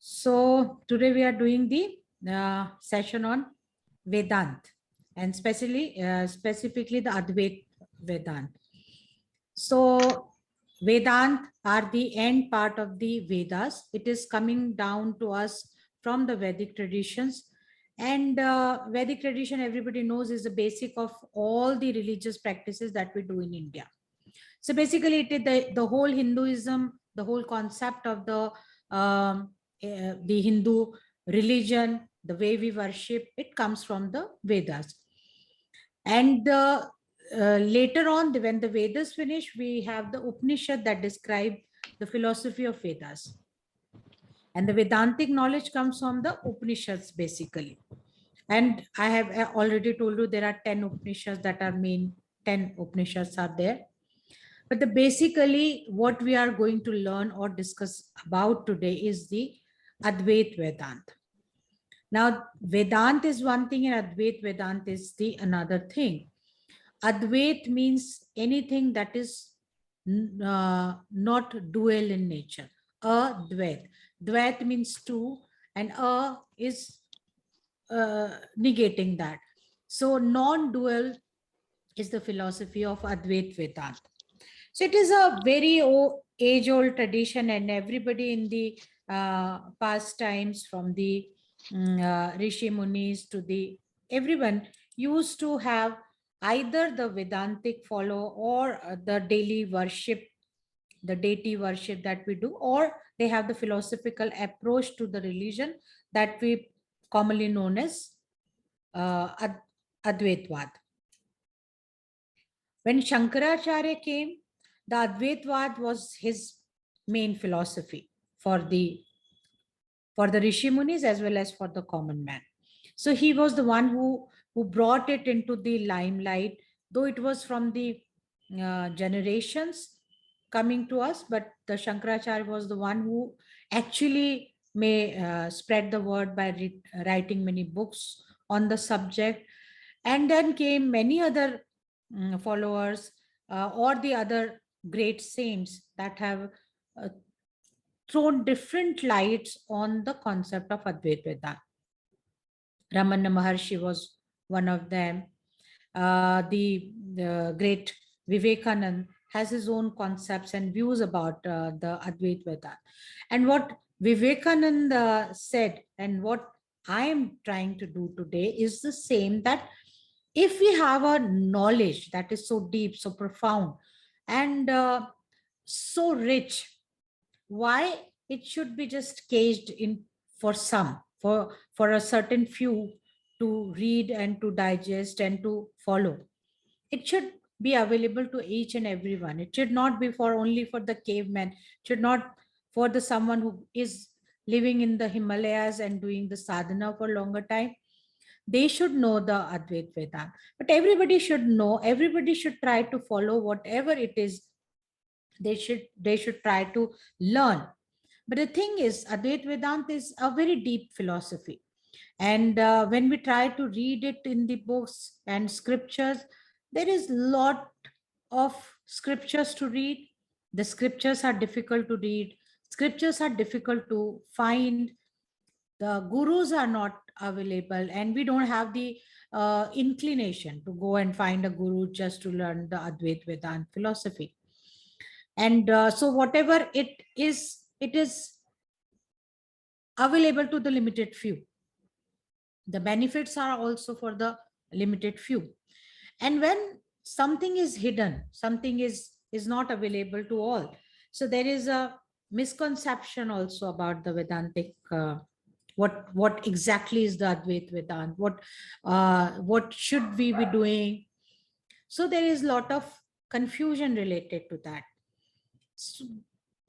So today we are doing the session on Vedant and specifically the Advait Vedant. So Vedant are the end part of the Vedas. It is coming down to us from the Vedic traditions. And Vedic tradition, everybody knows, is the basic of all the religious practices that we do in India. So basically, it is the whole Hinduism, the whole concept of the Hindu religion, the way we worship, it comes from the Vedas. And later on, when the Vedas finish, we have the Upanishad that describe the philosophy of Vedas. And the Vedantic knowledge comes from the Upanishads, basically. And I have already told you there are 10 Upanishads that are main, 10 Upanishads are there. But basically, what we are going to learn or discuss about today is the Advait Vedanta. Now, Vedant is one thing and Advait Vedanta is the another thing. Advait means anything that is not dual in nature. Advait. Dvait means two and is negating that. So non-dual is the philosophy of Advait Vedanta. So it is a very age-old tradition, and everybody in the past times, from the Rishi Munis to the everyone, used to have either the Vedantic follow or the daily worship, the deity worship that we do, or they have the philosophical approach to the religion that we commonly known as Advaitvad. When Shankaracharya came, the Advaitvad was his main philosophy for the Rishi Munis as well as for the common man. So he was the one who brought it into the limelight, though it was from the generations coming to us, but the Shankaracharya was the one who actually may spread the word by writing many books on the subject. And then came many other followers or the other great saints that have thrown different lights on the concept of Advait Vedanta. Ramana Maharshi was one of them. The great Vivekanand has his own concepts and views about the Advait Vedanta. And what Vivekanand said and what I am trying to do today is the same, that if we have a knowledge that is so deep, so profound, and so rich, why it should be just caged in for some, for a certain few to read and to digest and to follow? It should be available to each and everyone. It should not be for only for the caveman. It should not for the someone who is living in the Himalayas and doing the sadhana for longer time. They should know the Advait Vedanta, but everybody should know, everybody should try to follow whatever it is they should try to learn. But the thing is, Advait Vedanta is a very deep philosophy. And when we try to read it in the books and scriptures, there is lot of scriptures to read. The scriptures are difficult to read. Scriptures are difficult to find. The gurus are not available, and we don't have the inclination to go and find a guru just to learn the Advait Vedanta philosophy. And so whatever it is available to the limited few. The benefits are also for the limited few. And when something is hidden, something is not available to all, so there is a misconception also about the Vedantic what exactly is the Advait Vedanta, what should we be doing. So there is a lot of confusion related to that.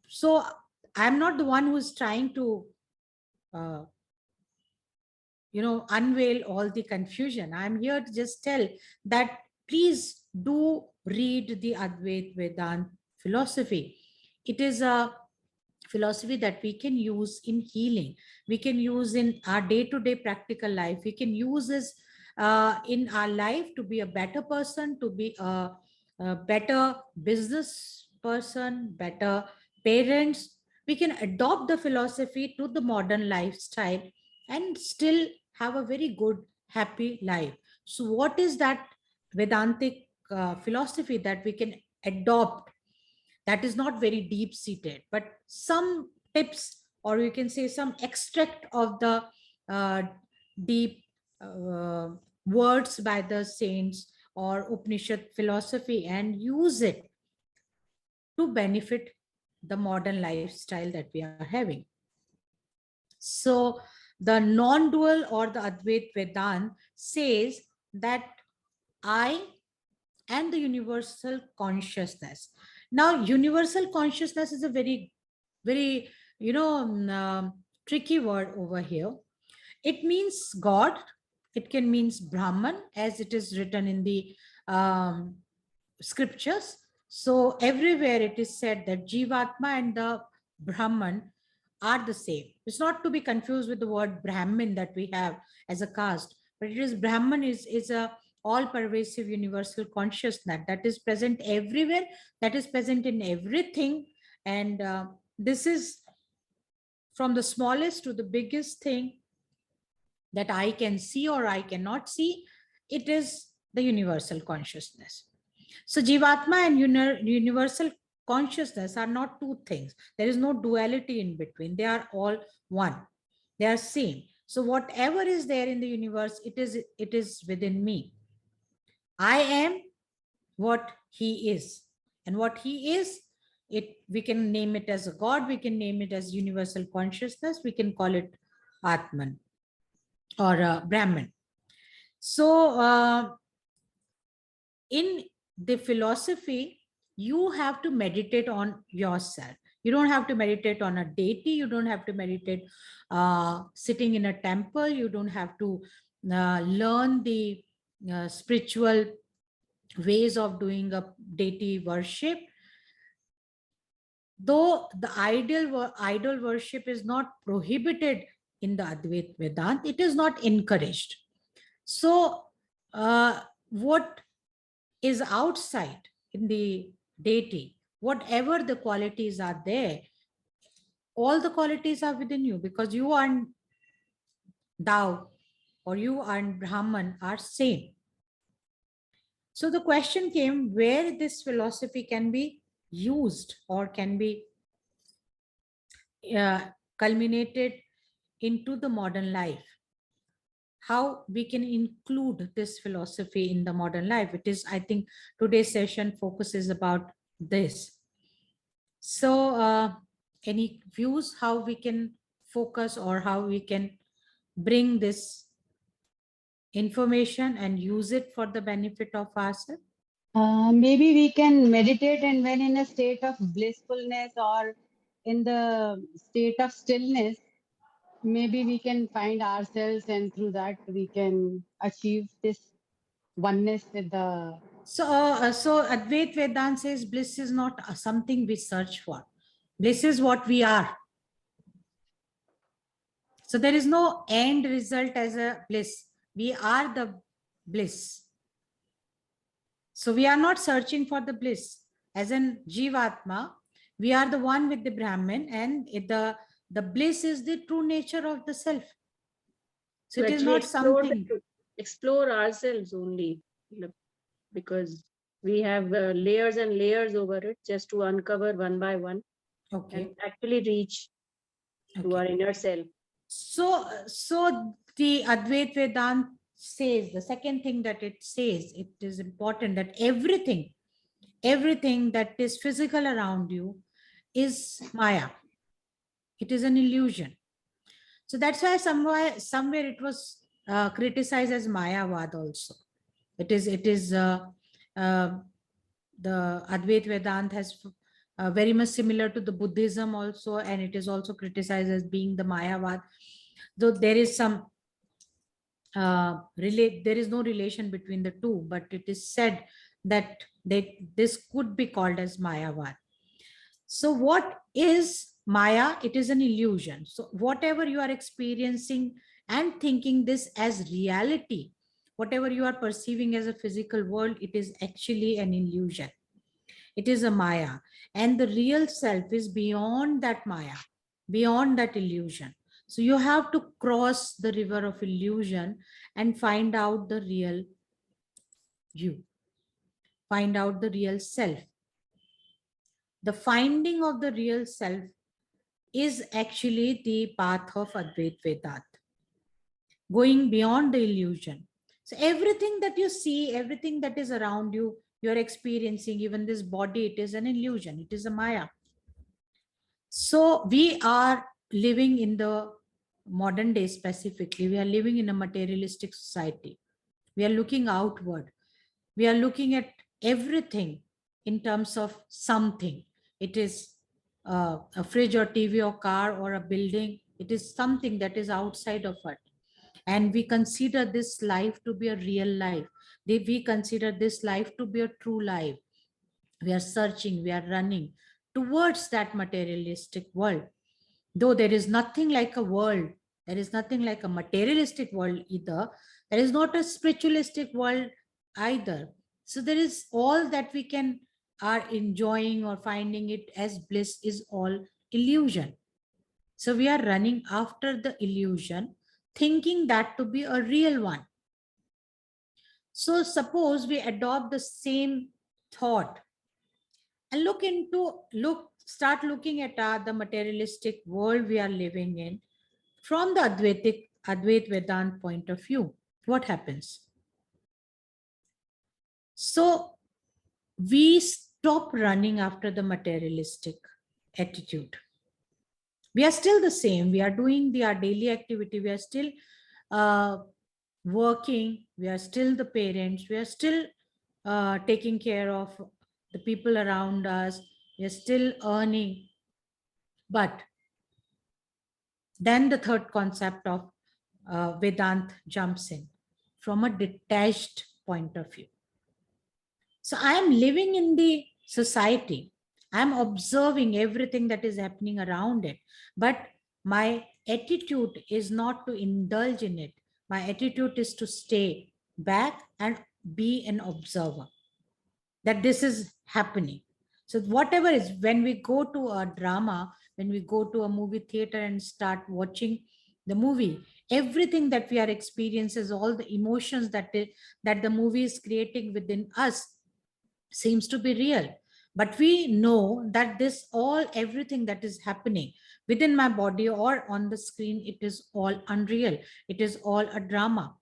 So I'm not the one who is trying to uh, unveil all the confusion. I'm here to just tell that please do read the Advait Vedanta philosophy. It is a philosophy that we can use in healing. We can use in our day-to-day practical life. We can use this in our life to be a better person, to be a better business person, better parents, we can adopt the philosophy to the modern lifestyle and still have a very good, happy life. So, what is that Vedantic philosophy that we can adopt that is not very deep seated, but some tips, or you can say some extract of the uh, deep uh, words by the saints or Upanishad philosophy and use it to benefit the modern lifestyle that we are having. So the non-dual or the Advait Vedanta says that I and the universal consciousness. Now, universal consciousness is a very, tricky word over here. It means God. It can means Brahman, as it is written in the um, scriptures. So everywhere it is said that Jivatma and the Brahman are the same. It's not to be confused with the word Brahmin that we have as a caste, but it is Brahman is a all pervasive universal consciousness that is present everywhere, that is present in everything. And this is from the smallest to the biggest thing that I can see or I cannot see. It is the universal consciousness. So Jivatma and universal consciousness are not two things. There is no duality in between. They are all one. They are same. So whatever is there in the universe, it is within me. I am what he is. And what he is, we can name it as a God, we can name it as universal consciousness, we can call it Atman or Brahman. So in the philosophy, you have to meditate on yourself. You don't have to meditate on a deity. You don't have to meditate sitting in a temple. You don't have to learn the spiritual ways of doing a deity worship. Though the idol worship is not prohibited in the Advait Vedanta, it is not encouraged. So what is outside in the deity, whatever the qualities are there, all the qualities are within you, because you and thou or you and Brahman are same. So the question came where this philosophy can be used or can be culminated into the modern life. How we can include this philosophy in the modern life. It is, I think, today's session focuses about this. So any views how we can focus or how we can bring this information and use it for the benefit of ourselves? Maybe we can meditate, and when in a state of blissfulness or in the state of stillness, maybe we can find ourselves, and through that we can achieve this oneness with the. So Advait Vedanta says bliss is not something we search for. Bliss is what we are. So there is no end result as a bliss. We are the bliss. So we are not searching for the bliss. As in Jivatma, we are the one with the Brahman, and the bliss is the true nature of the self. So it is not something. Explore ourselves only, because we have layers and layers over it, just to uncover one by one. Okay. And actually reach to our inner self. So the Advait Vedanta says, the second thing that it says, it is important that everything that is physical around you is Maya. It is an illusion. So that's why somewhere it was criticized as Mayavad also. It is the Advait Vedanta has very much similar to the Buddhism also, and it is also criticized as being the Mayavad. Though there is some there is no relation between the two, but it is said that this could be called as Mayavad. So what is Maya? It is an illusion. So whatever you are experiencing and thinking this as reality, whatever you are perceiving as a physical world, it is actually an illusion. It is a Maya. And the real self is beyond that Maya, beyond that illusion. So you have to cross the river of illusion and find out the real you, find out the real self. The finding of the real self is actually the path of Advait Vedanta, going beyond the illusion. So everything that you see, everything that is around you, you're experiencing, even this body, it is an illusion, it is a Maya. So we are living in the modern day specifically, we are living in a materialistic society. We are looking outward. We are looking at everything in terms of something. It is a fridge or TV or car or a building. It is something that is outside of it. And we consider this life to be a real life. We consider this life to be a true life. We are searching, we are running towards that materialistic world. Though there is nothing like a world, there is nothing like a materialistic world either. There is not a spiritualistic world either. So there is all that we can are enjoying or finding it as bliss is all illusion. So we are running after the illusion, thinking that to be a real one. So suppose we adopt the same thought and start looking at the materialistic world we are living in from the Advait Vedanta point of view. What happens? So we stop running after the materialistic attitude. We are still the same. We are doing our daily activity. We are still uh, working. We are still the parents. We are still taking care of the people around us. We are still earning. But then the third concept of Vedant jumps in from a detached point of view. So I am living in the society. I am observing everything that is happening around it. But my attitude is not to indulge in it. My attitude is to stay back and be an observer that this is happening. So whatever is, when we go to a drama, when we go to a movie theater and start watching the movie, everything that we are experiencing, all the emotions that the movie is creating within us seems to be real. But we know that everything that is happening within my body or on the screen, it is all unreal. It is all a drama.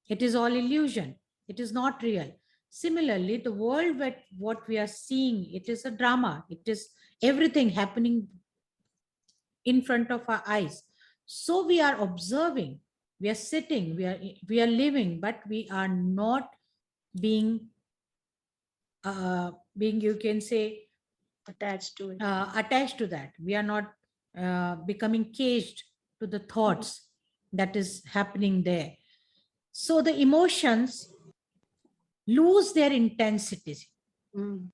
It is all illusion. It is not real. Similarly, the world what we are seeing, it is a drama. It is everything happening in front of our eyes. So we are observing, we are sitting, we are living, but we are not being you can say attached to it. Attached to that. We are not becoming caged to the thoughts that is happening there. So the emotions lose their intensity. Mm.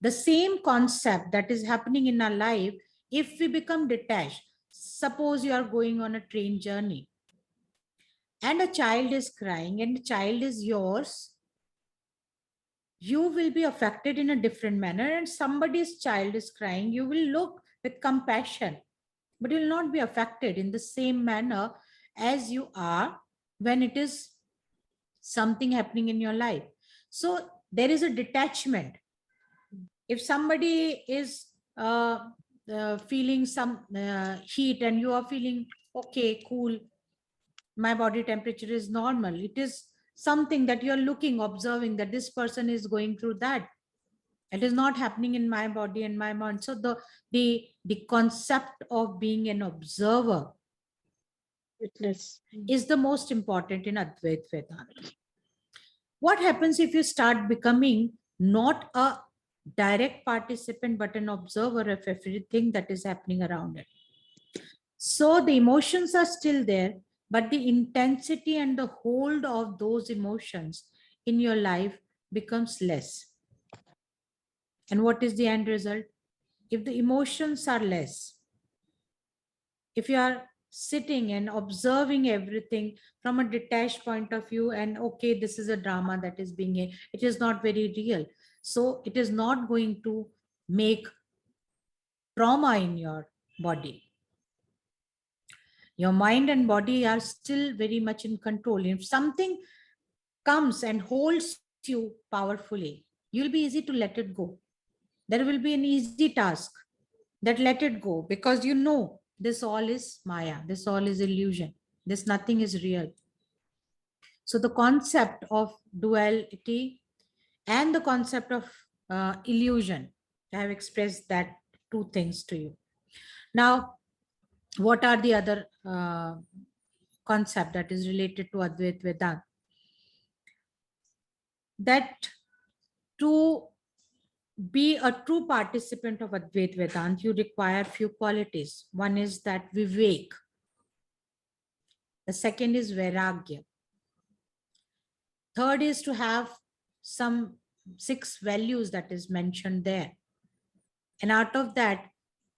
The same concept that is happening in our life, if we become detached, suppose you are going on a train journey and a child is crying and the child is yours, you will be affected in a different manner. And somebody's child is crying, you will look with compassion, but you will not be affected in the same manner as you are when it is something happening in your life. So there is a detachment. If somebody is feeling some heat and you are feeling okay, cool, my body temperature is normal, it is something that you're looking, observing that this person is going through that. It is not happening in my body and my mind. So the concept of being an observer Witness. is the most important in Advait Vedanta. What happens if you start becoming not a direct participant but an observer of everything that is happening around it? So the emotions are still there, but the intensity and the hold of those emotions in your life becomes less. And what is the end result? If the emotions are less, if you are sitting and observing everything from a detached point of view, and okay, this is a drama that is being, it is not very real. So it is not going to make trauma in your body. Your mind and body are still very much in control. If something comes and holds you powerfully, you'll be easy to let it go. There will be an easy task that let it go, because you know this all is Maya, this all is illusion, this nothing is real. So the concept of duality and the concept of illusion, I have expressed that two things to you. Now, what are the other concept that is related to Advait Vedanta? That to be a true participant of Advait Vedanta, you require few qualities. One is that Vivek. The second is Vairagya. Third is to have some 6 values that is mentioned there. And out of that,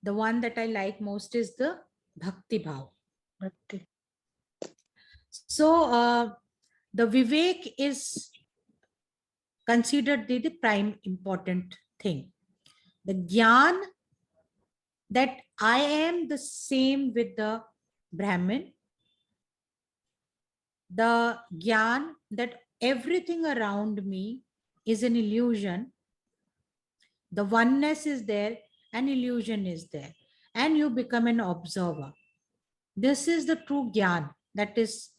the one that I like most is the Bhakti Bhav. Bhakti. So the Vivek is considered the prime important thing. The Gyan, that I am the same with the Brahmin. The Gyan, that everything around me is an illusion. The oneness is there, an illusion is there, and you become an observer. This is the true Gyan that is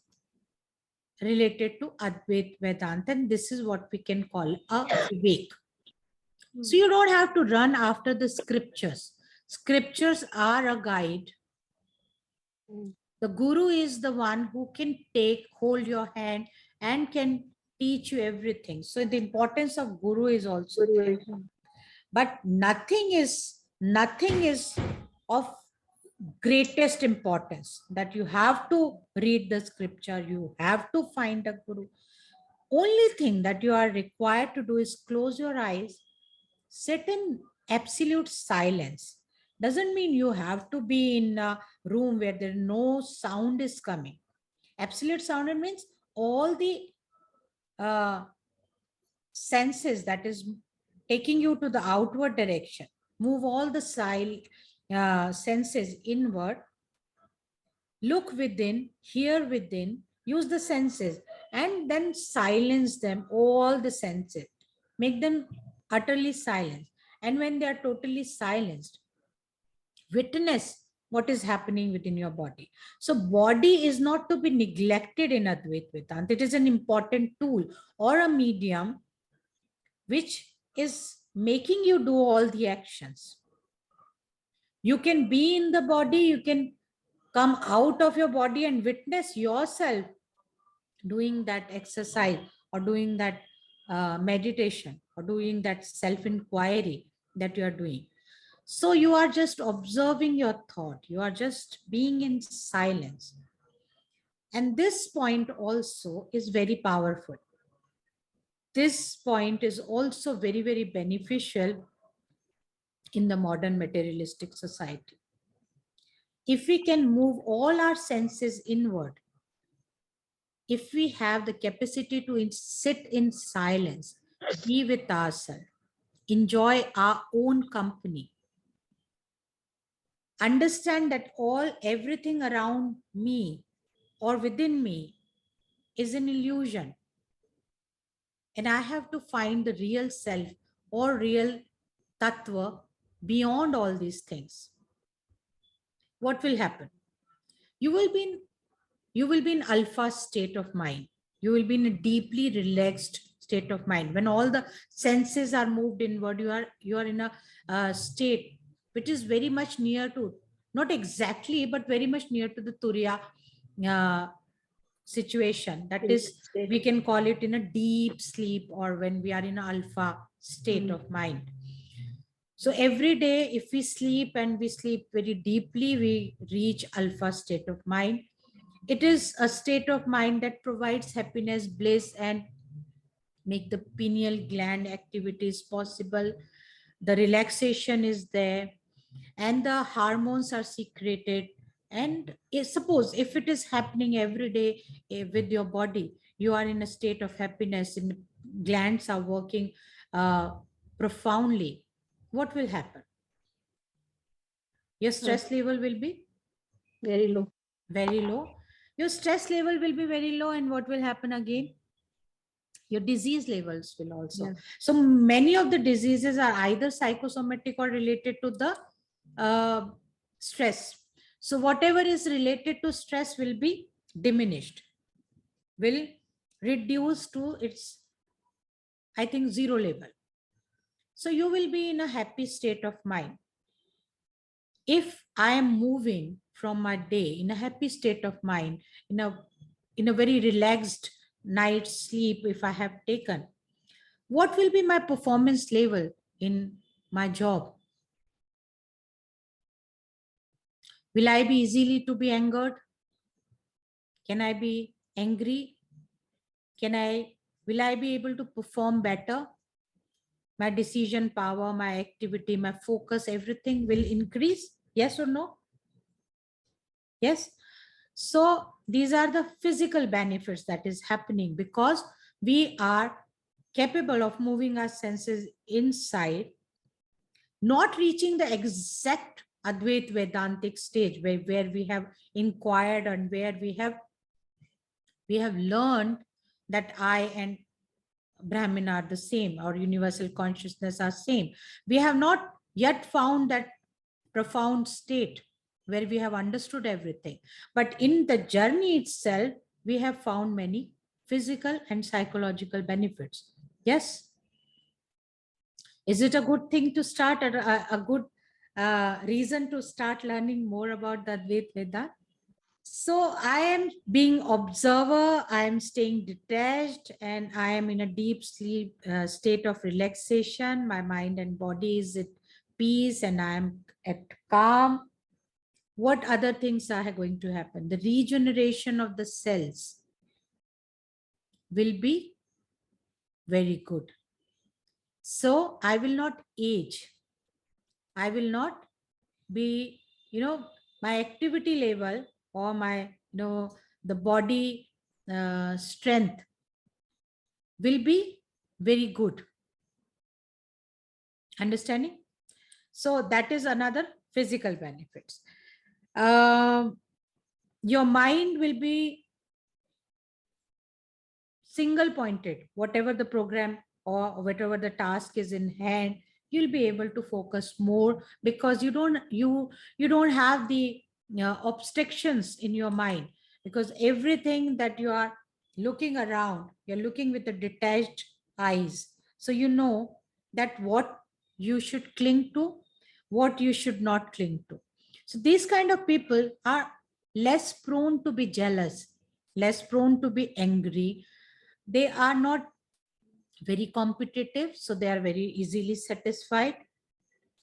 related to Advait Vedanta, and this is what we can call a Vivek. So you don't have to run after the scriptures. Scriptures are a guide. The guru is the one who can hold your hand and can teach you everything. So the importance of guru is also there. But nothing is of greatest importance that you have to read the scripture, you have to find a guru. Only thing that you are required to do is close your eyes, sit in absolute silence. Doesn't mean you have to be in a room where there no sound is coming. Absolute sound means all the uh, senses that is taking you to the outward direction. Move all the senses inward. Look within, hear within, use the senses, and then silence them, all the senses. Make them utterly silent. And when they are totally silenced, witness what is happening within your body. So body is not to be neglected in Advait Vedanta. It is an important tool or a medium which is making you do all the actions. You can be in the body, you can come out of your body and witness yourself doing that exercise or doing that meditation or doing that self-inquiry that you are doing. So you are just observing your thought. You are just being in silence. And this point also is very powerful. This point is also very, very beneficial in the modern materialistic society. If we can move all our senses inward, if we have the capacity to sit in silence, be with ourselves, enjoy our own company, understand that everything around me or within me is an illusion, and I have to find the real self or real tattva beyond all these things, what will happen? You will be in alpha state of mind. You will be in a deeply relaxed state of mind. When all the senses are moved inward, you are in a state which is very much near to, not exactly, but very much near to the Turiya uh, situation. That is, we can call it in a deep sleep, or when we are in an alpha state of mind. So every day, if we sleep and we sleep very deeply, we reach alpha state of mind. It is a state of mind that provides happiness, bliss, and make the pineal gland activities possible. The relaxation is there, and the hormones are secreted. And suppose if it is happening every day with your body, you are in a state of happiness, and glands are working profoundly, what will happen? Your stress level will be Very low. very low. Your stress level will be very low, and what will happen again? Your disease levels will also. Yeah. So many of the diseases are either psychosomatic or related to the stress. So whatever is related to stress will be diminished, will reduce to its, I think, zero level. So you will be in a happy state of mind. If I am moving from my day in a happy state of mind, in a very relaxed night's sleep, if I have taken, what will be my performance level in my job? Will I be easily to be angered? Can I be angry? Will I be able to perform better? My decision power, my activity, my focus, everything will increase. Yes or no? Yes. So these are the physical benefits that is happening because we are capable of moving our senses inside, not reaching the exact Advait Vedantic stage where we have inquired and where we have learned that I and Brahmin are the same, or universal consciousness are same. We have not yet found that profound state where we have understood everything. But in the journey itself, we have found many physical and psychological benefits. Yes. Is it a good thing to start, a good reason to start learning more about the Advait Vedanta? So I am being observer, I am staying detached, and I am in a deep sleep state of relaxation. My mind and body is at peace and I am at calm. What other things are going to happen? The regeneration of the cells will be very good. So I will not age. I will not be, my activity level or my, the body strength will be very good. Understanding? So that is another physical benefits. Your mind will be single pointed. Whatever the program or whatever the task is in hand, you'll be able to focus more because you don't have the obstructions in your mind, because everything that you are looking around, you're looking with the detached eyes. So you know that what you should cling to, what you should not cling to. So these kind of people are less prone to be jealous, less prone to be angry. They are not very competitive, so they are very easily satisfied.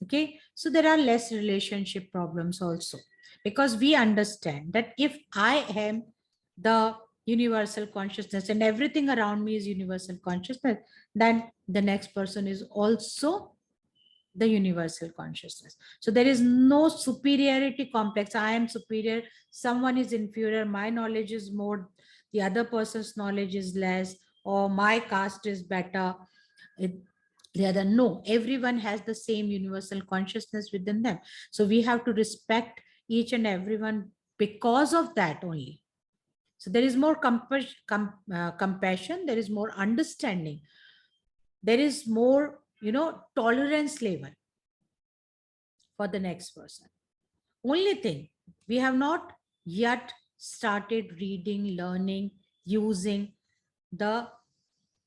Okay, so there are less relationship problems also, because we understand that if I am the universal consciousness and everything around me is universal consciousness, then the next person is also the universal consciousness. So there is no superiority complex. I am superior, someone is inferior, my knowledge is more, the other person's knowledge is less, or my caste is better. The other, no, everyone has the same universal consciousness within them. So we have to respect each and everyone because of that only. So there is more compassion, there is more understanding, there is more, tolerance level for the next person. Only thing, we have not yet started reading, learning, using the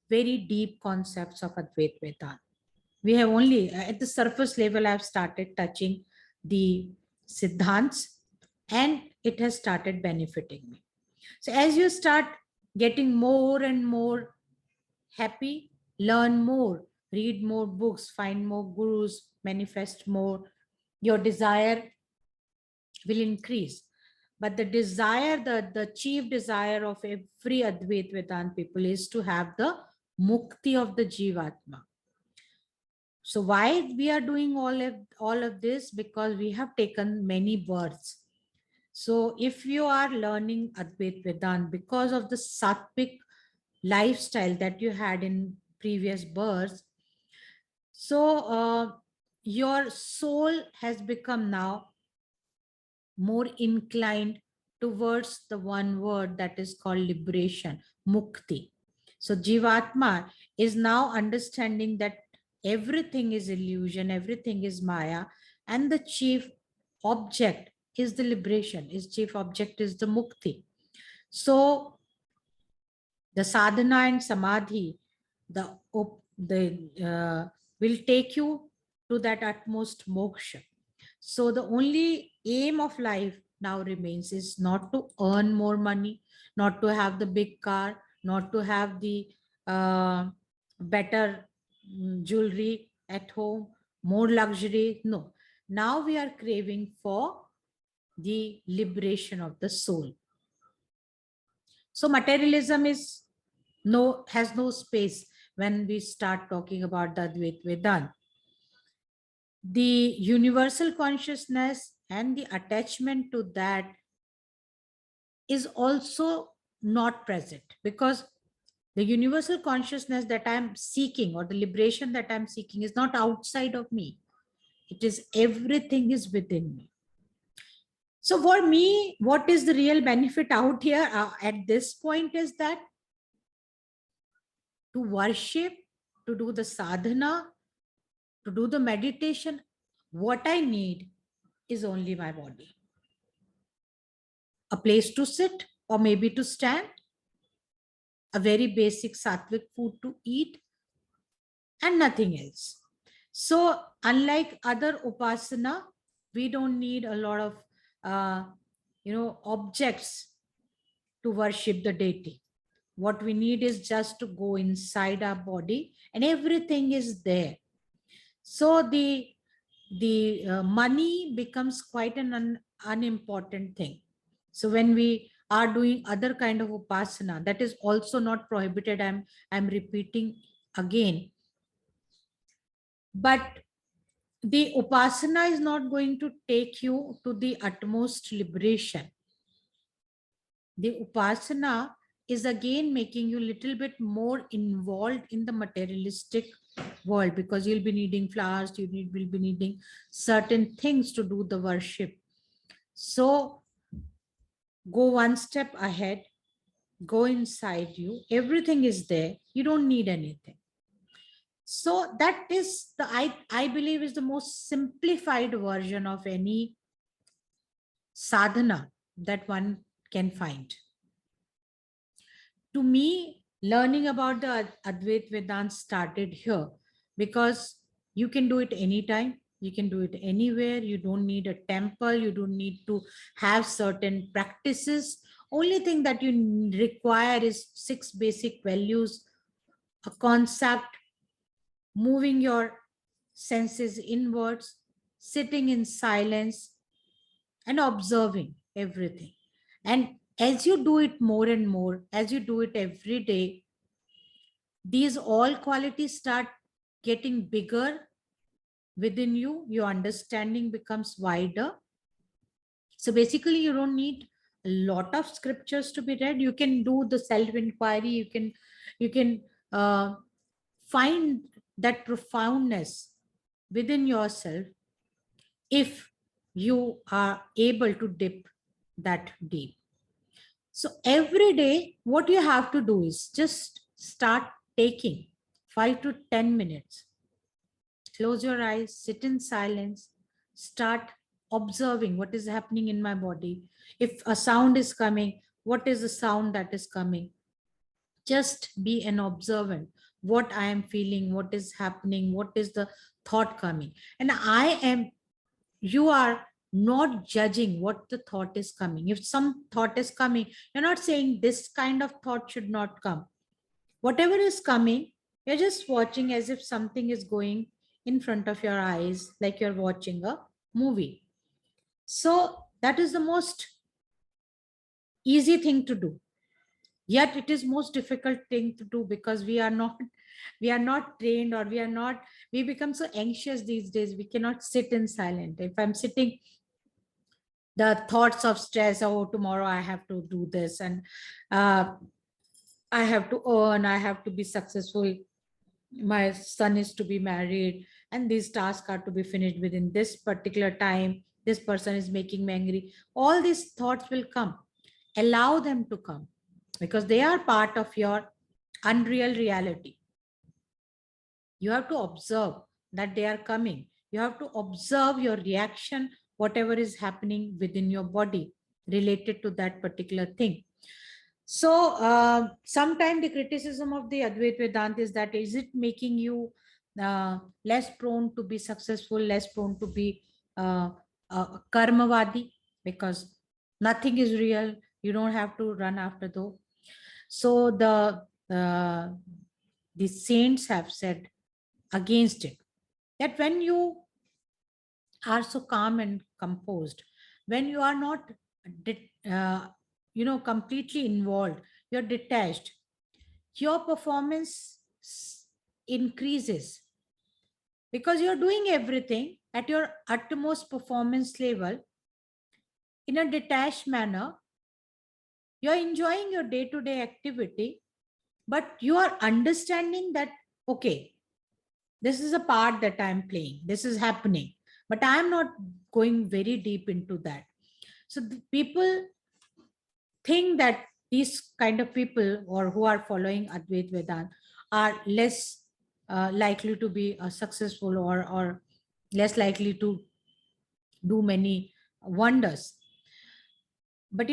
very deep concepts of Advait Vedanta. We have only, at the surface level, I've started touching the Siddhants and it has started benefiting me. So as you start getting more and more happy, learn more, read more books, find more gurus, manifest more, your desire will increase. But the desire, the chief desire of every Advait Vedanta people is to have the mukti of the Jivatma. So why we are doing all of this? Because we have taken many births. So if you are learning Advait Vedanta because of the sattvic lifestyle that you had in previous births, So your soul has become now more inclined towards the one word that is called liberation, mukti. So Jivatma is now understanding that everything is illusion, everything is Maya, and the chief object is the liberation, his chief object is the mukti. So the sadhana and samadhi, the will take you to that utmost moksha. So the only aim of life now remains is not to earn more money, not to have the big car, not to have the better jewelry at home, more luxury. No. Now we are craving for the liberation of the soul. So materialism has no space when we start talking about the Advait Vedanta. The universal consciousness and the attachment to that is also not present, because the universal consciousness that I'm seeking, or the liberation that I'm seeking, is not outside of me. It is everything is within me. So for me, what is the real benefit out here at this point is that to worship, to do the sadhana, to do the meditation, what I need is only my body. A place to sit, or maybe to stand, a very basic sattvic food to eat, and nothing else. So unlike other upasana, we don't need a lot of objects to worship the deity. What we need is just to go inside our body, and everything is there. So the money becomes quite an unimportant thing. So when we are doing other kind of upasana, that is also not prohibited. I'm repeating again, but the upasana is not going to take you to the utmost liberation. The upasana is again making you a little bit more involved in the materialistic world, because you'll be needing flowers, will be needing certain things to do the worship. So go one step ahead, go inside you, everything is there, you don't need anything. So that is I believe is the most simplified version of any sadhana that one can find. To me, learning about the Advait Vedanta started here, because you can do it anytime, you can do it anywhere. You don't need a temple, you don't need to have certain practices. Only thing that you require is 6 basic values, a concept, moving your senses inwards, sitting in silence, and observing everything. And as you do it more and more, as you do it every day, these all qualities start getting bigger within you. Your understanding becomes wider. So basically, you don't need a lot of scriptures to be read. You can do the self-inquiry. You can find that profoundness within yourself if you are able to dip that deep. So every day, what you have to do is just start taking 5 to 10 minutes. Close your eyes, sit in silence, start observing what is happening in my body. If a sound is coming, what is the sound that is coming? Just be an observant. What I am feeling, what is happening, what is the thought coming. And you are not judging what the thought is coming. If some thought is coming, you're not saying this kind of thought should not come. Whatever is coming, you're just watching as if something is going in front of your eyes, like you're watching a movie. So that is the most easy thing to do. Yet it is most difficult thing to do, because we are not trained, or we become so anxious these days. We cannot sit in silence. If I'm sitting, the thoughts of stress, oh, tomorrow I have to do this, and I have to earn, I have to be successful, my son is to be married, and these tasks are to be finished within this particular time. This person is making me angry. All these thoughts will come. Allow them to come, because they are part of your unreal reality. You have to observe that they are coming. You have to observe your reaction, whatever is happening within your body related to that particular thing. So sometimes the criticism of the Advait Vedanta is that, is it making you less prone to be successful, less prone to be karmavadi, because nothing is real. You don't have to run after though. So the saints have said against it, that when you are so calm and composed, when you are not completely involved, you're detached, your performance increases, because you're doing everything at your utmost performance level in a detached manner. You're enjoying your day-to-day activity, but you are understanding that, okay, this is a part that I'm playing, this is happening, but I'm not going very deep into that. So the people think that these kind of people, or who are following Advait Vedanta, are less likely to be successful, or less likely to do many wonders. But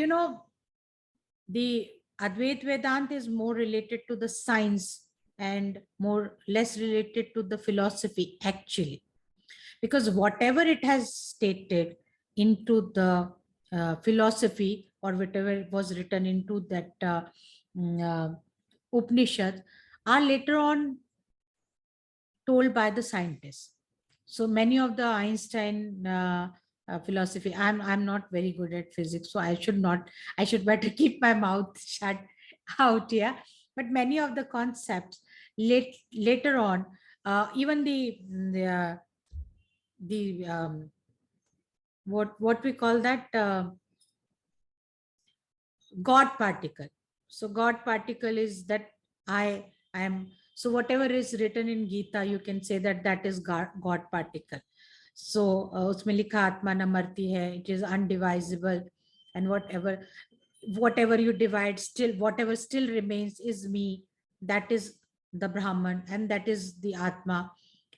the Advait Vedanta is more related to the science and more less related to the philosophy actually, because whatever it has stated into the philosophy, or whatever was written into that mm, uh, Upanishad, are later on told by the scientists. So many of the Einstein philosophy, I'm not very good at physics, so I should better keep my mouth shut out here. But many of the concepts later on, even the what we call that, God particle. So God particle is that I am, so whatever is written in Gita, you can say that that is God particle. So उसमें लिखा आत्मा न मरती है, it is undivisible, and whatever you divide, still whatever still remains is me. That is the Brahman, and that is the Atma,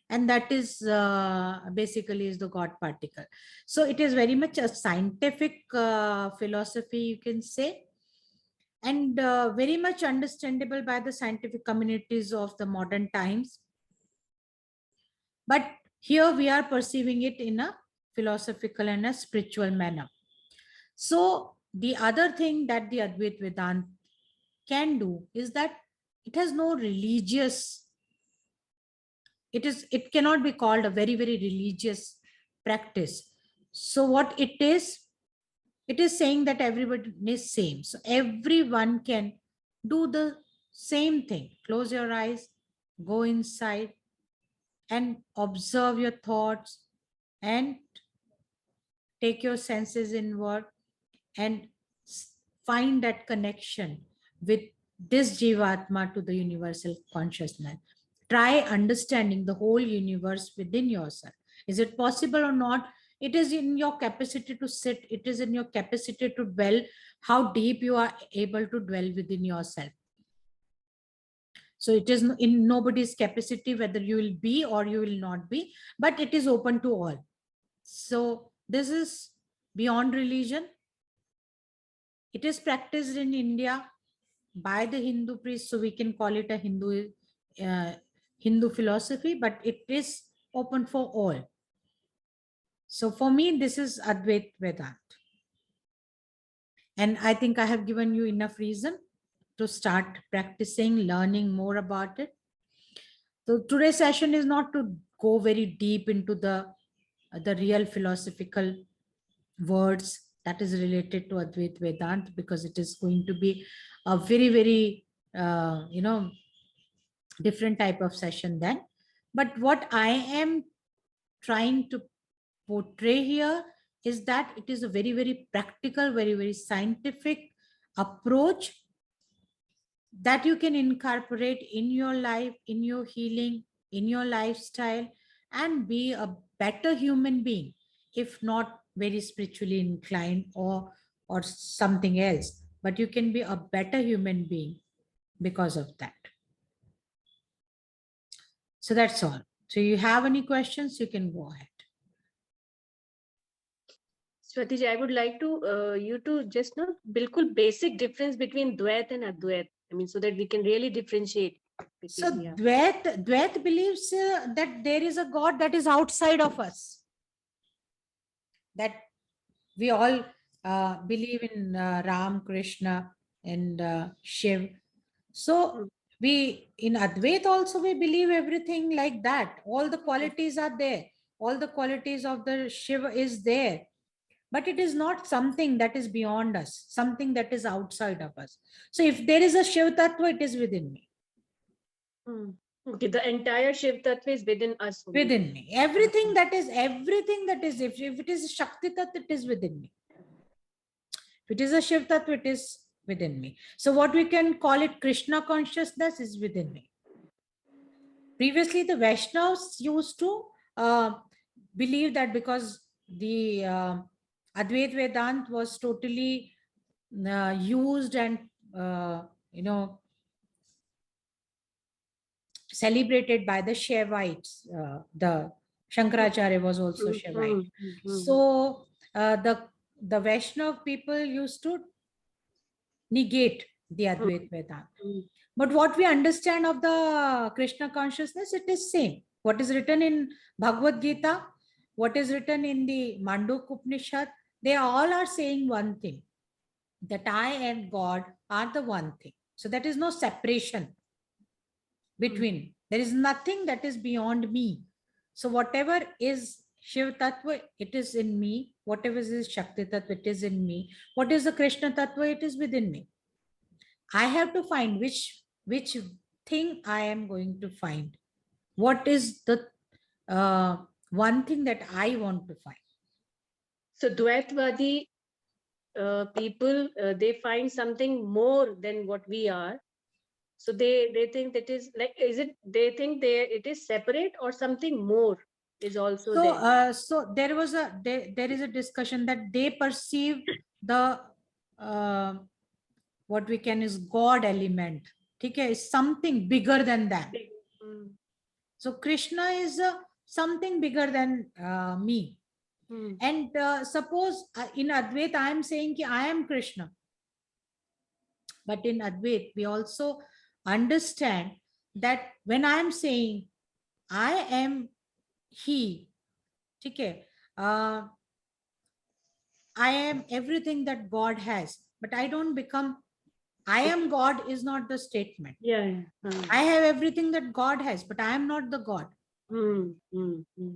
and that is basically is the God particle. So it is very much a scientific philosophy, you can say, and very much understandable by the scientific communities of the modern times. But here we are perceiving it in a philosophical and a spiritual manner. So the other thing that the Advait Vedanta can do is that it has no religious, it cannot be called a very, very religious practice. So what it is saying that everybody is same. So everyone can do the same thing. Close your eyes, go inside, and observe your thoughts, and take your senses inward, and find that connection with this Jivatma to the universal consciousness. Try understanding the whole universe within yourself. Is it possible or not? It is in your capacity to sit, it is in your capacity to dwell, how deep you are able to dwell within yourself. So it is in nobody's capacity whether you will be or you will not be, but it is open to all. So this is beyond religion. It is practiced in India by the Hindu priests, so we can call it a Hindu philosophy, but it is open for all. So for me, this is Advait Vedanta. And I think I have given you enough reason to start practicing, learning more about it. So today's session is not to go very deep into the real philosophical words that is related to Advait Vedanta, because it is going to be a very, very, different type of session then. But what I am trying to portray here is that it is a very, very practical, very, very scientific approach that you can incorporate in your life, in your healing, in your lifestyle, and be a better human being, if not very spiritually inclined or something else, but you can be a better human being because of that. So that's all. So you have any questions, you can go ahead. Swati ji, I would like to you to just know bilkul basic difference between Dvait and Advait. I mean, so that we can really differentiate So between, yeah. Dvait believes that there is a God that is outside of us, that we all believe in Ram, Krishna, and Shiv. So we in Advait also we believe everything like that. All the qualities are there. All the qualities of the Shiv is there. But it is not something that is beyond us, something that is outside of us. So if there is a Shiv Tattva, it is within me. Okay, the entire Shiv Tattva is within us. Only. Within me. Everything that is, if it is a Shakti Tattva, it is within me. If it is a Shiv Tattva, it is within me. So what we can call it Krishna consciousness is within me. Previously, the Vaishnavas used to believe that because the Advait Vedanta was totally used and celebrated by the Shaivites. The Shankaracharya was also Shaivite. So the Vaishnav people used to negate the Advait Vedanta. But what we understand of the Krishna consciousness, it is same. What is written in Bhagavad Gita, what is written in the Manduk Upanishad, they all are saying one thing, that I and God are the one thing. So there is no separation between. There is nothing that is beyond me. So whatever is Shiv Tattva, it is in me. Whatever is Shakti Tattva, it is in me. What is the Krishna Tattva, it is within me. I have to find which thing I am going to find. What is the one thing that I want to find? So Dvaitvadi people, they find something more than what we are. So they think that is like, is it, they think it is separate or something more is also So, there. so there is a discussion that they perceive the what we can is God element. Okay, is something bigger than that. So Krishna is something bigger than me. And suppose in Advait I am saying ki I am Krishna, but in Advait we also understand that when I am saying I am he, okay, I am everything that God has, but I don't become, I am God is not the statement. Yeah. I have everything that God has, but I am not the God.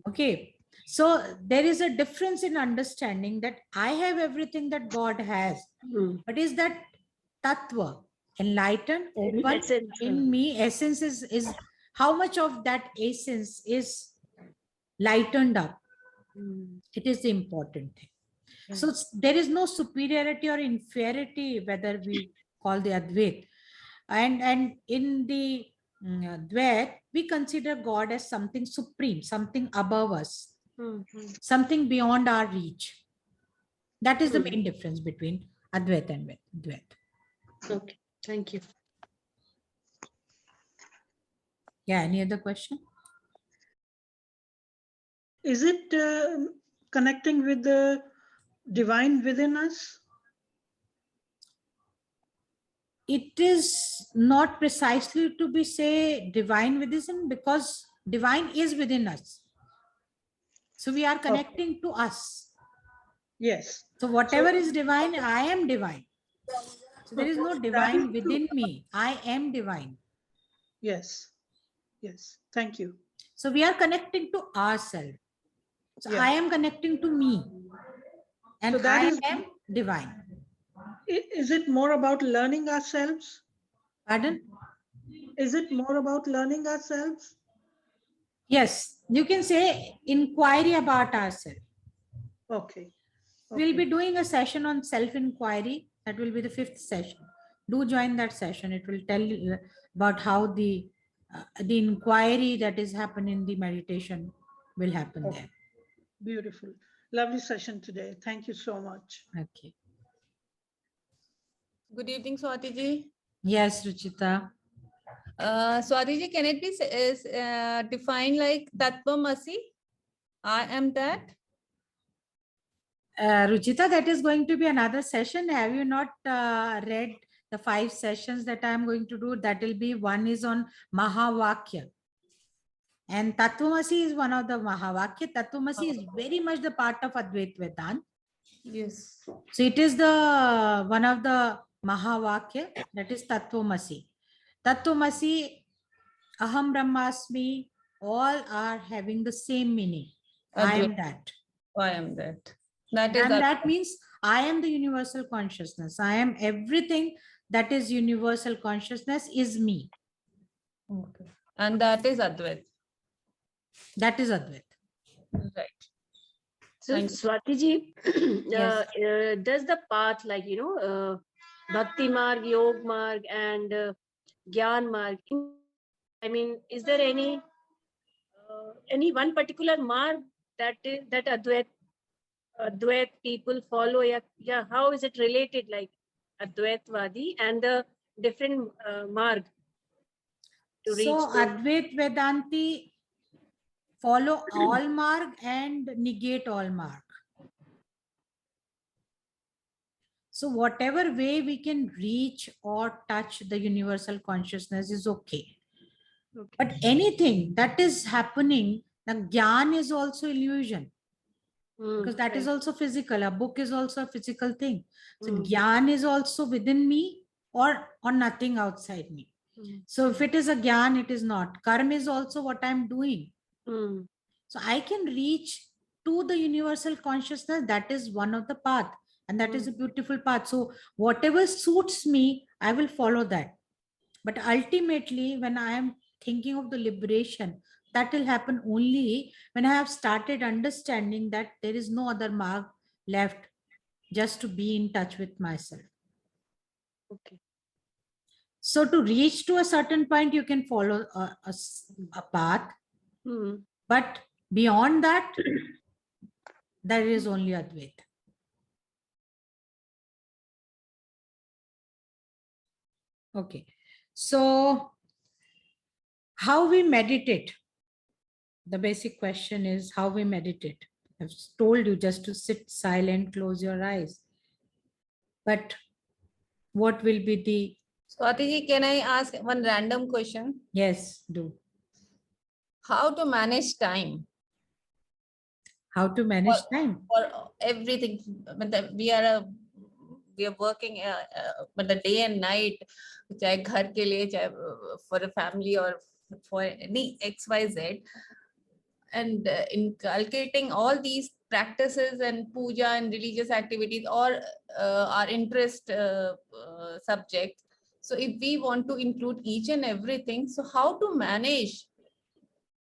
Okay. So there is a difference in understanding that I have everything that God has. But is that tattva, enlightened, open in me? Essence is how much of that essence is lightened up. It is the important thing. So there is no superiority or inferiority, whether we call the Advait. And in the Dvait, we consider God as something supreme, something above us, something beyond our reach. That is the main difference between Advait and Dvait. Okay, thank you. Yeah, any other question? Is it connecting with the divine within us? It is not precisely to be say divine within, because divine is within us. So we are connecting to us. Yes. So whatever is divine, I am divine. So there is no divine true. within me. I am divine. Yes. Yes. Thank you. So we are connecting to ourselves. So I am connecting to me. And So that I is, am divine. is it more about learning ourselves? Pardon? Is it more about learning ourselves? Yes, you can say inquiry about ourselves. Okay. We'll be doing a session on self-inquiry. That will be the 5th session. Do join that session. It will tell you about how the inquiry that is happening in the meditation will happen Okay. there. Beautiful. Lovely session today. Thank you so much. Okay. Good evening, Swati ji. Yes, Ruchita. Swati ji, can it be defined like Tattvamasi? I am that. Ruchita, that is going to be another session. Have you not read the 5 sessions that I am going to do? That will be, one is on Mahavakya. And Tattvamasi is one of the Mahavakya. Tattvamasi is very much the part of Advait Vedanta. Yes. So it is the one of the Mahavakya, that is Tattvamasi. Tattvamasi, Aham Brahmasmi, all are having the same meaning. I am that. I am that. That is And that means I am the universal consciousness. I am everything that is universal consciousness is me. okay. And that is Advait. That is Advait. Right. So Thank you. Swati ji, Yes. does the path like, Bhakti Marg, Yog Marg and Gyan Marg, I mean, is there any one particular marg that Advait people follow? Yeah, how is it related, like Advaitvadi and the different marg to reach So the Advait Vedanti follow all marg and negate all marg. So whatever way we can reach or touch the universal consciousness is okay. Okay. But anything that is happening, the Gyan is also illusion, because that is right. also physical. A book is also a physical thing. So Mm. Gyan is also within me or nothing outside me. Mm. So if it is a Gyan, it is not. Karma is also what I'm doing. Mm. So I can reach to the universal consciousness. That is one of the path. And that is a beautiful path. So whatever suits me, I will follow that. But ultimately, when I am thinking of the liberation, that will happen only when I have started understanding that there is no other mark left just to be in touch with myself. Okay. So to reach to a certain point, you can follow a path. Mm. But beyond that, there is only Advait. Okay. So how we meditate? The basic question is how we meditate. I've told you just to sit silent, close your eyes. But what will be the... Swati ji, can I ask one random question? Yes, do. How to manage time How to manage time? for everything? We are working but the day and night, चाहे घर के लिए, चाहे for a family or for any XYZ, and inculcating all these practices and puja and religious activities or our interest subjects. So if we want to include each and everything, so how to manage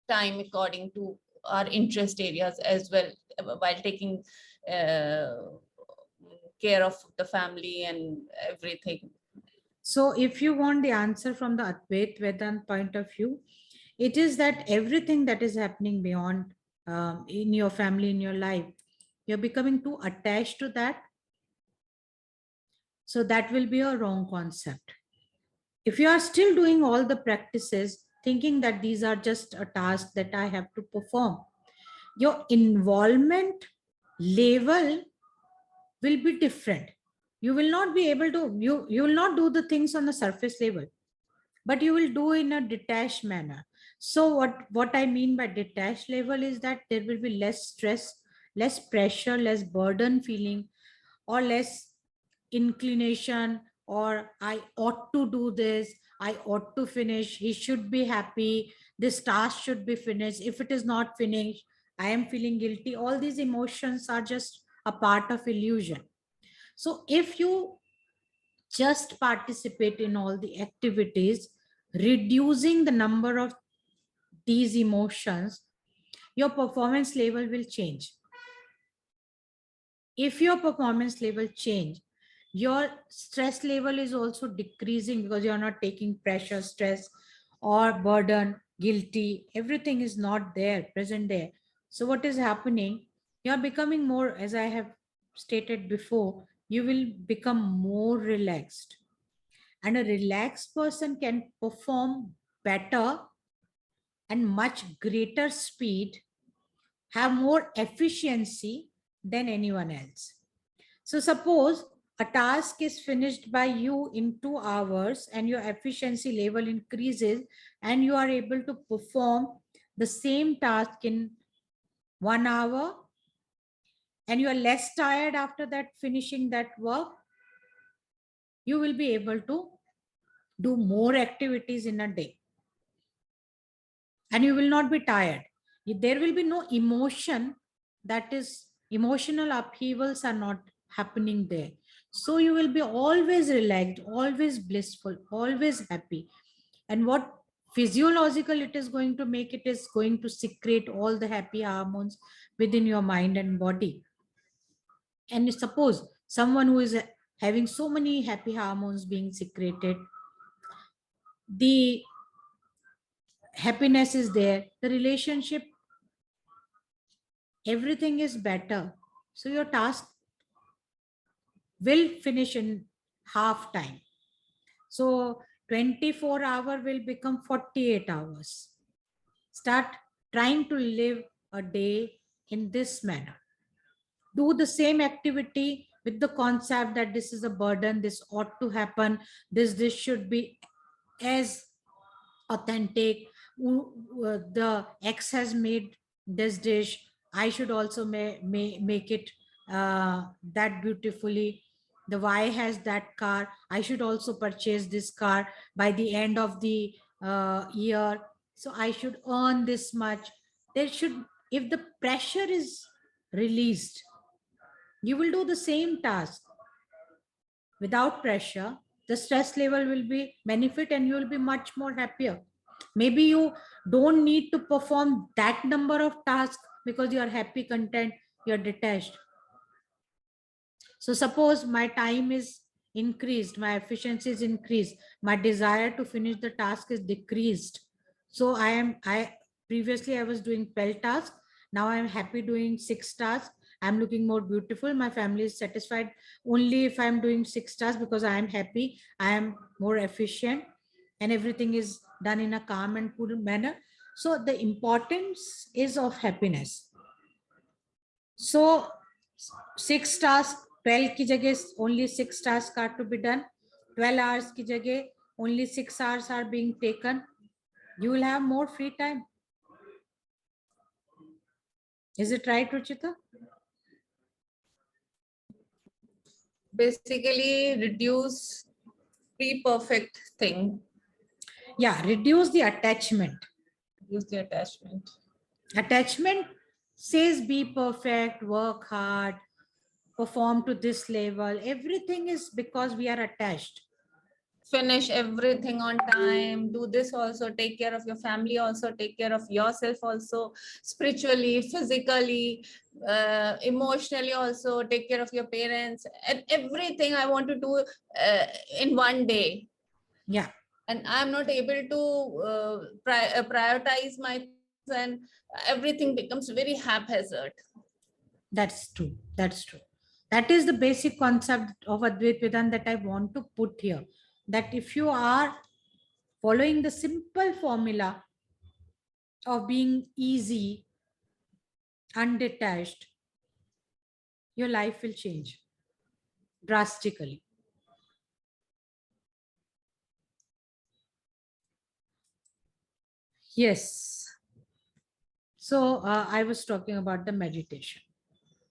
time according to our interest areas as well, while taking care of the family and everything? So if you want the answer from the Advait Vedanta point of view, it is that everything that is happening beyond in your family, in your life, you're becoming too attached to that. So that will be a wrong concept. If you are still doing all the practices, thinking that these are just a task that I have to perform, your involvement level will be different. You will not be able to, you will not do the things on the surface level, but you will do in a detached manner. So what I mean by detached level is that there will be less stress, less pressure, less burden feeling, or less inclination, or I ought to do this, I ought to finish, he should be happy, this task should be finished, if it is not finished, I am feeling guilty. All these emotions are just a part of illusion. So if you just participate in all the activities, reducing the number of these emotions, your performance level will change. If your performance level change, your stress level is also decreasing because you're not taking pressure, stress, or burden, guilty. Everything is not there, present there. So what is happening? You're becoming more, as I have stated before, you will become more relaxed. And a relaxed person can perform better and much greater speed, have more efficiency than anyone else. So suppose a task is finished by you in 2 hours and your efficiency level increases and you are able to perform the same task in 1 hour and you are less tired after that finishing that work, you will be able to do more activities in a day and you will not be tired. There will be no emotion, that is, emotional upheavals are not happening there. So you will be always relaxed, always blissful, always happy. And what physiological it is going to make, it is going to secrete all the happy hormones within your mind and body. And suppose someone who is having so many happy hormones being secreted, the happiness is there, the relationship, everything is better. So your task will finish in half time. So 24 hours will become 48 hours. Start trying to live a day in this manner. Do the same activity with the concept that this is a burden, this ought to happen, this should be as authentic. The X has made this dish, I should also make it that beautifully. The Y has that car, I should also purchase this car by the end of the year. So I should earn this much. There should, if the pressure is released, you will do the same task without pressure. The stress level will be benefit and you will be much more happier. Maybe you don't need to perform that number of tasks because you are happy, content, you're detached. So suppose my time is increased, my efficiency is increased, my desire to finish the task is decreased. So I previously I was doing 12 tasks. Now I'm happy doing 6 tasks. I'm looking more beautiful. My family is satisfied only if I'm doing 6 tasks because I am happy. I am more efficient and everything is done in a calm and cool manner. So the importance is of happiness. So 6 tasks, 12 ki jagah only 6 tasks are to be done. 12 hours ki jagah only 6 hours are being taken. You will have more free time. Is it right, Ruchita? Basically, reduce pre-perfect thing. Yeah, reduce the attachment. Reduce the attachment. Attachment says be perfect, work hard, perform to this level. Everything is because we are attached. Finish everything on time, do this also, take care of your family also, take care of yourself also, spiritually, physically, emotionally also, take care of your parents, and everything I want to do in one day. Yeah. And I'm not able to prioritize my things, and everything becomes very haphazard. That's true. That's true. That is the basic concept of Advait Vedanta that I want to put here. That if you are following the simple formula of being easy, undetached, your life will change drastically. Yes. So I was talking about the meditation.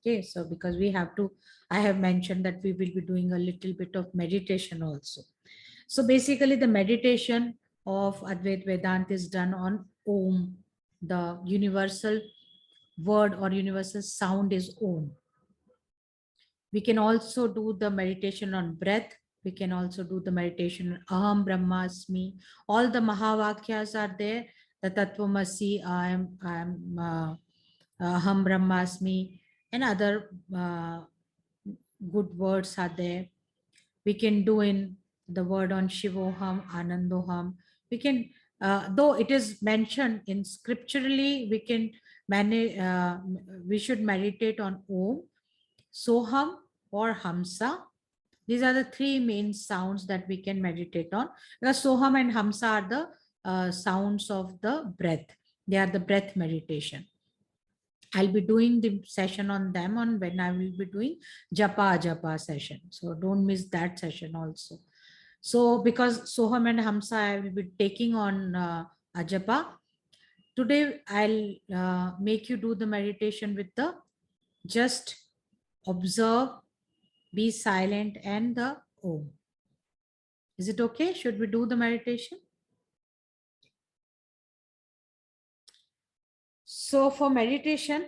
Okay, so because we have to, I have mentioned that we will be doing a little bit of meditation also. So basically the meditation of Advait Vedanta is done on Om. The universal word or universal sound is Om. We can also do the meditation on breath. We can also do the meditation on Aham Brahmasmi. All the Mahavakyas are there. The Tattvamasi, I am Aham Brahmasmi, and other good words are there. We can do in the word on Shivoham, Anandoham. We can, though it is mentioned in scripturally, we can manage, we should meditate on Om, Soham, or Hamsa. These are the three main sounds that we can meditate on. Because Soham and Hamsa are the sounds of the breath. They are the breath meditation. I'll be doing the session on them on when I will be doing Japa session. So don't miss that session also. So because Soham and Hamsa, I will be taking on Ajapa. Today, I'll make you do the meditation with the just observe, be silent, and the Om. Is it okay? Should we do the meditation? So for meditation,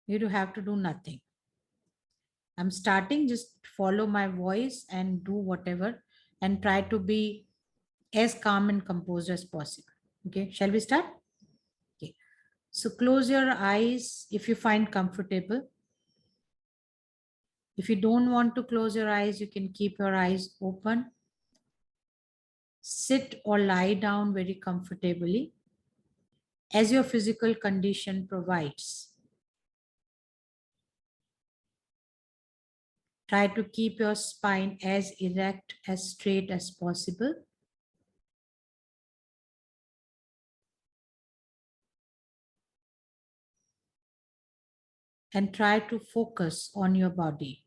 you do have to do nothing. I'm starting, just follow my voice and do whatever and try to be as calm and composed as possible. Okay, shall we start? Okay, so close your eyes if you find comfortable. If you don't want to close your eyes, you can keep your eyes open. Sit or lie down very comfortably as your physical condition provides. Try to keep your spine as erect, as straight as possible. And try to focus on your body.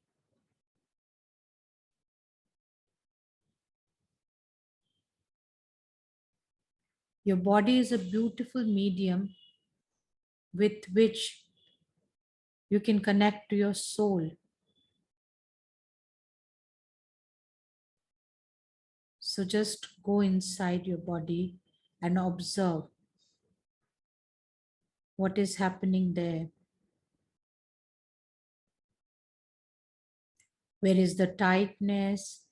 Your body is a beautiful medium with which you can connect to your soul. So just go inside your body and observe what is happening there. Where is the tightness?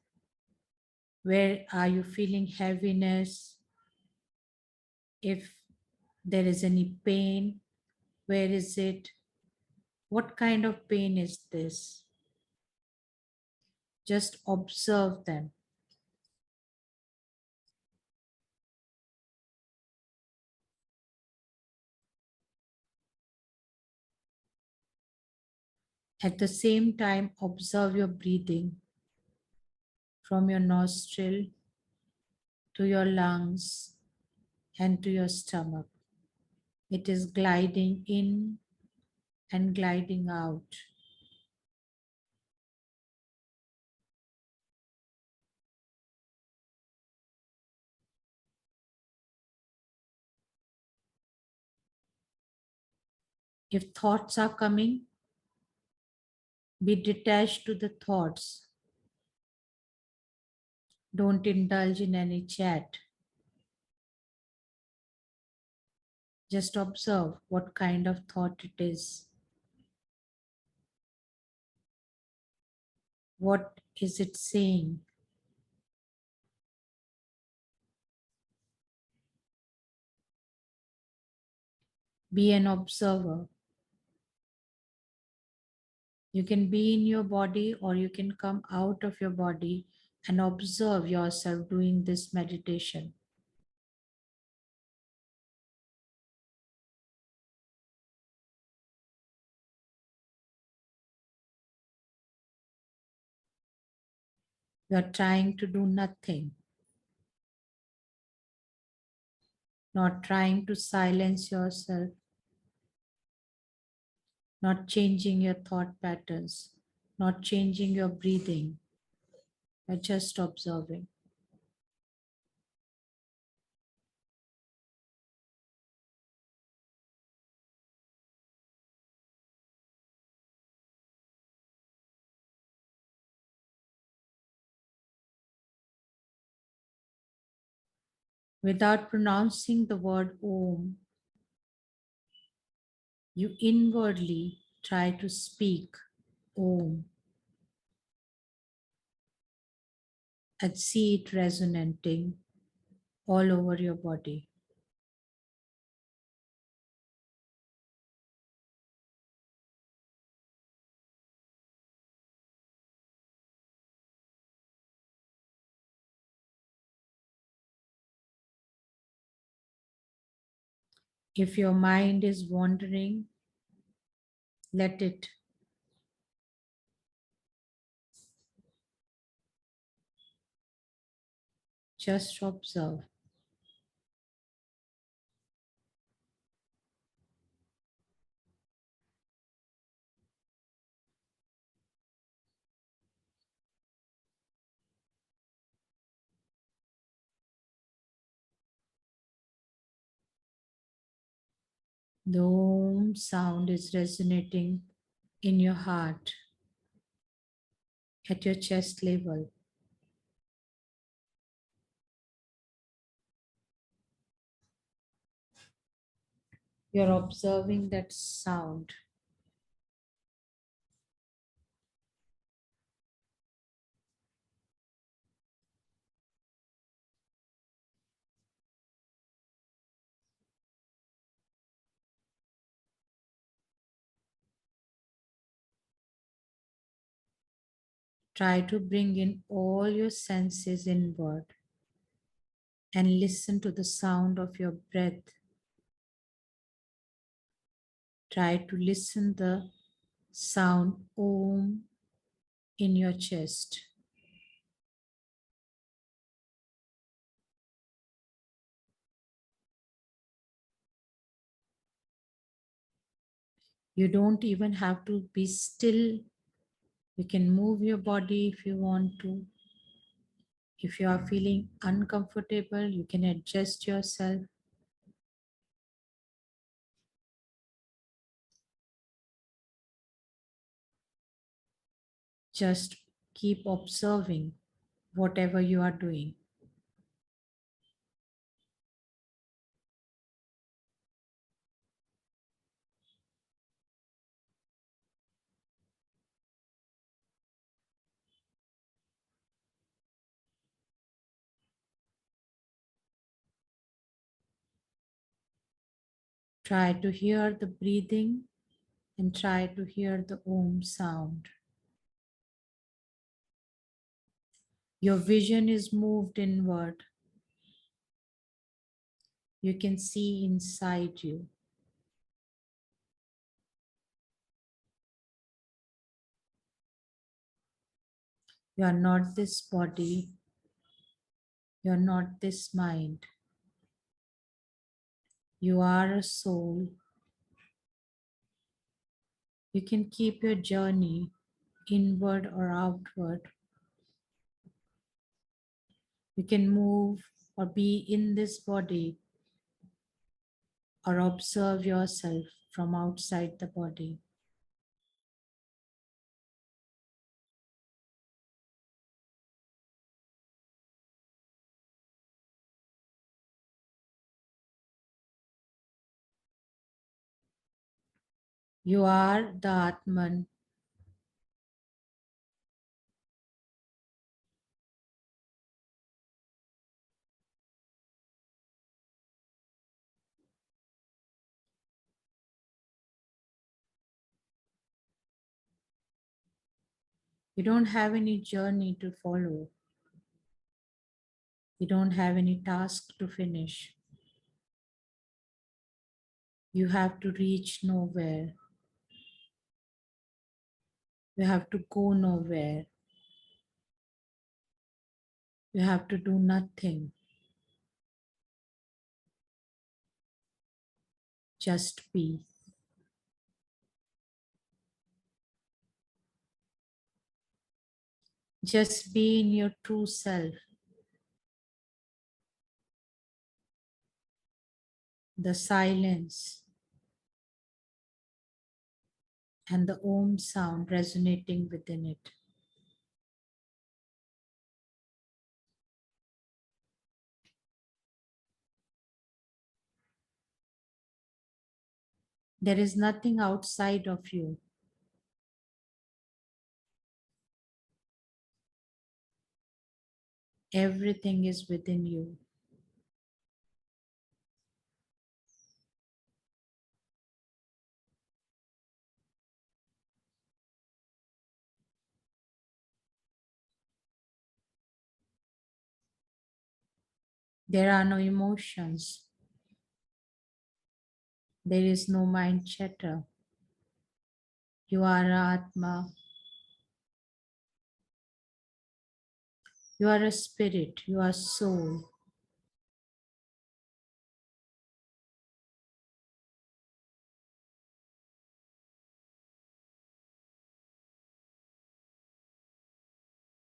Where are you feeling heaviness? If there is any pain, where is it? What kind of pain is this? Just observe them. At the same time, observe your breathing from your nostril to your lungs and to your stomach. It is gliding in and gliding out. If thoughts are coming, be detached to the thoughts. Don't indulge in any chat. Just observe what kind of thought it is. What is it saying? Be an observer. You can be in your body or you can come out of your body and observe yourself doing this meditation. You are trying to do nothing, not trying to silence yourself, not changing your thought patterns, not changing your breathing. You're just observing. Without pronouncing the word Om, you inwardly try to speak Om and see it resonating all over your body. If your mind is wandering, let it. Just observe. The Om sound is resonating in your heart, at your chest level. You're observing that sound. Try to bring in all your senses inward and listen to the sound of your breath. Try to listen the sound Om in your chest. You don't even have to be still. You can move your body if you want to. If you are feeling uncomfortable, you can adjust yourself. Just keep observing whatever you are doing. Try to hear the breathing and try to hear the Om sound. Your vision is moved inward. You can see inside you. You are not this body. You are not this mind. You are a soul. You can keep your journey inward or outward. You can move or be in this body or observe yourself from outside the body. You are the Atman. You don't have any journey to follow. You don't have any task to finish. You have to reach nowhere. You have to go nowhere. You have to do nothing. Just be. Just be in your true self. The silence and the Om sound resonating within it. There is nothing outside of you. Everything is within you. There are no emotions. There is no mind chatter. You are Atma. You are a spirit. You are soul.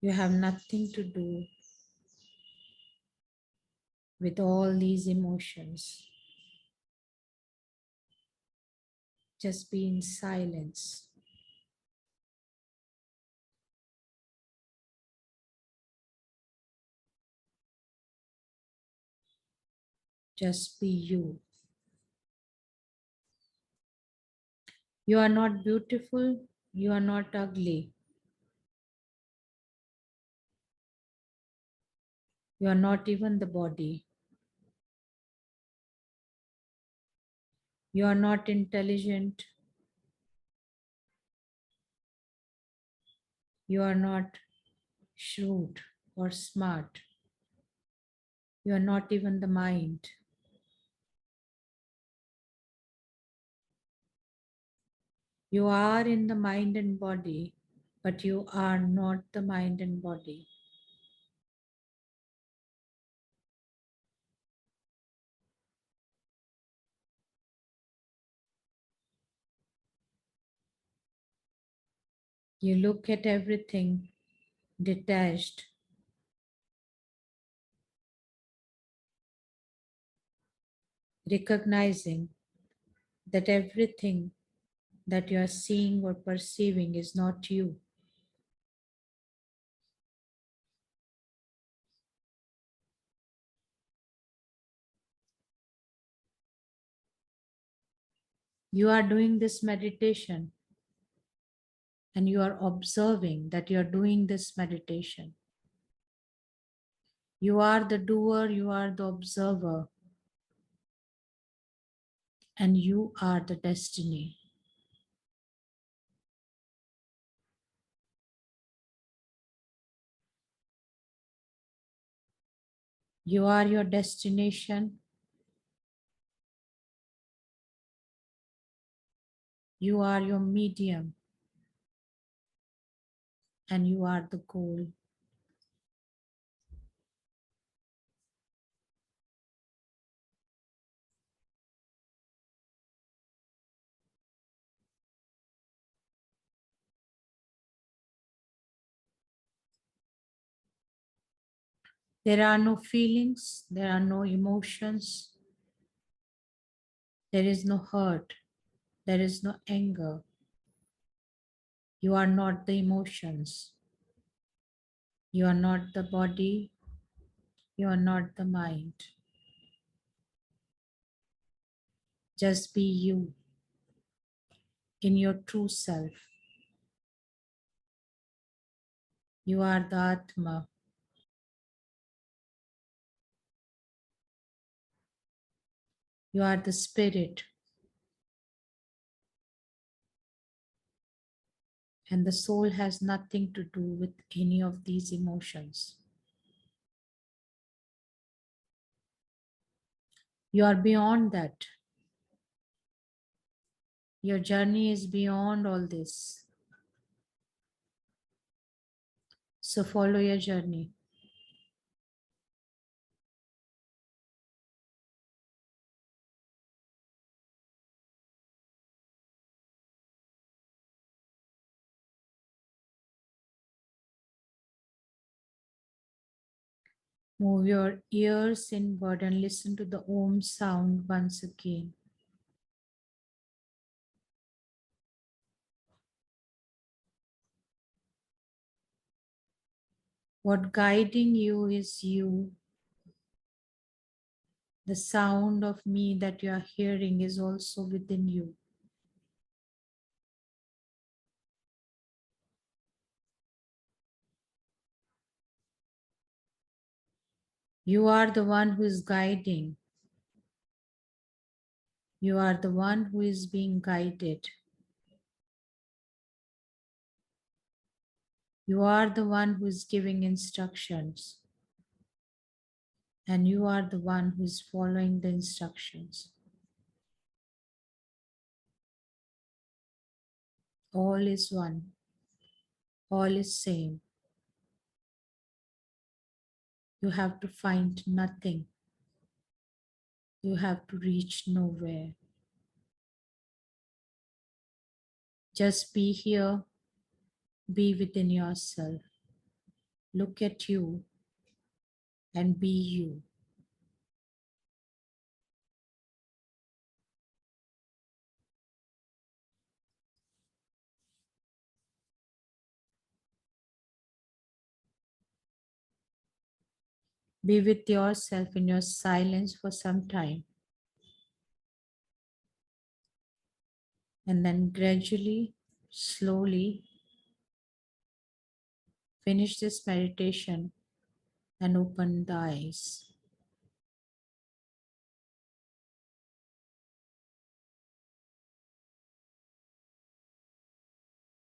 You have nothing to do with all these emotions. Just be in silence. Just be you. You are not beautiful. You are not ugly. You are not even the body. You are not intelligent. You are not shrewd or smart. You are not even the mind. You are in the mind and body, but you are not the mind and body. You look at everything detached, recognizing that everything that you are seeing or perceiving is not you. You are doing this meditation and you are observing that you are doing this meditation. You are the doer, you are the observer, and you are the destiny. You are your destination. You are your medium, and you are the goal. There are no feelings, there are no emotions, there is no hurt, there is no anger. You are not the emotions. You are not the body. You are not the mind. Just be you in your true self. You are the Atma. You are the spirit. And the soul has nothing to do with any of these emotions. You are beyond that. Your journey is beyond all this. So follow your journey. Move your ears inward and listen to the Om sound once again. What guiding you is you. The sound of me that you are hearing is also within you. You are the one who is guiding. You are the one who is being guided. You are the one who is giving instructions. And you are the one who is following the instructions. All is one. All is same. You have to find nothing. You have to reach nowhere. Just be here. Be within yourself. Look at you and be you. Be with yourself in your silence for some time. And then gradually, slowly finish this meditation and open the eyes.